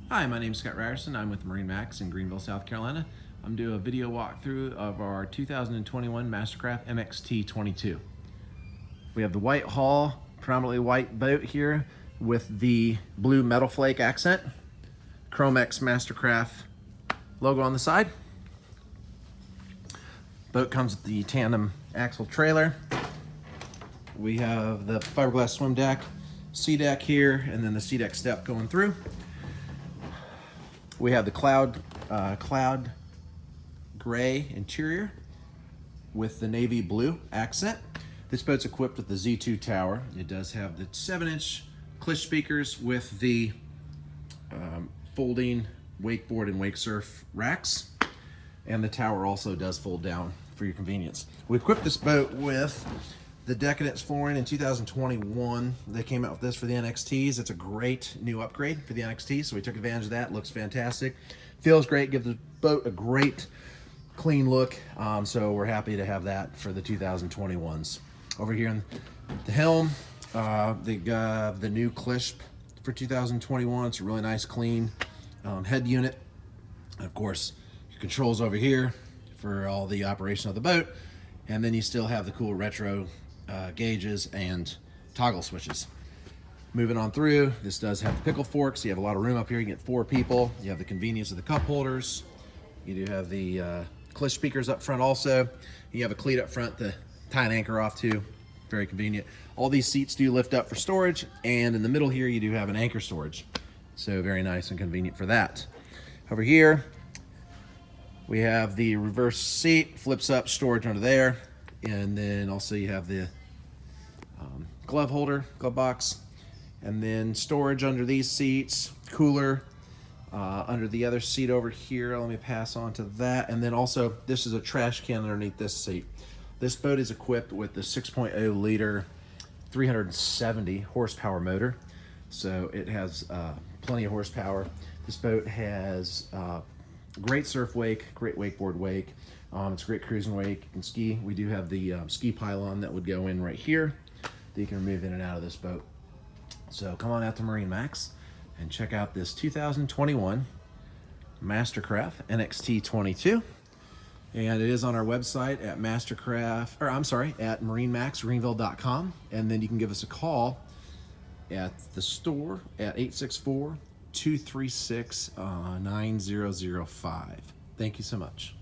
Hi, my name is Scott Ryerson. I'm with MarineMax in Greenville, South Carolina. I'm doing a video walkthrough of our 2021 Mastercraft NXT22. We have the white hull, predominantly white boat here with the blue metal flake accent, Chromex Mastercraft logo on the side. Boat comes with the tandem axle trailer. We have the fiberglass swim deck, sea deck here, and then the sea deck step going through. We have the cloud gray interior with the navy blue accent. This boat's equipped with the Z2 tower. It does have the 7-inch Klish speakers with the folding wakeboard and wake surf racks. And the tower also does fold down for your convenience. We equipped this boat with the Decadence flooring in 2021. They came out with this for the NXTs. It's a great new upgrade for the NXT, so we took advantage of that. Looks fantastic. Feels great, gives the boat a great clean look. So we're happy to have that for the 2021s. Over here in the helm, the new Klish for 2021. It's a really nice, clean head unit. And of course, your controls over here for all the operation of the boat. And then you still have the cool retro gauges and toggle switches. Moving on through, this does have the pickle forks. You have a lot of room up here. You get 4 people. You have the convenience of the cup holders. You do have the Klish speakers up front also. You have a cleat up front to tie an anchor off to. Very convenient. All these seats do lift up for storage, and in the middle here you do have an anchor storage. So very nice and convenient for that. Over here, we have the reverse seat, flips up, storage under there. And then also you have the glove holder, glove box. And then storage under these seats, cooler under the other seat over here. Let me pass on to that. And then also, this is a trash can underneath this seat. This boat is equipped with the 6.0 liter, 370 horsepower motor. So it has plenty of horsepower. This boat has great surf wake, great wakeboard wake. It's a great cruising wake. You can ski. We do have the ski pylon that would go in right here that you can remove in and out of this boat. So come on out to MarineMax and check out this 2021 Mastercraft NXT22. And it is on our website at at MarineMaxGreenville.com. And then you can give us a call at the store at 864-236-9005. Thank you so much.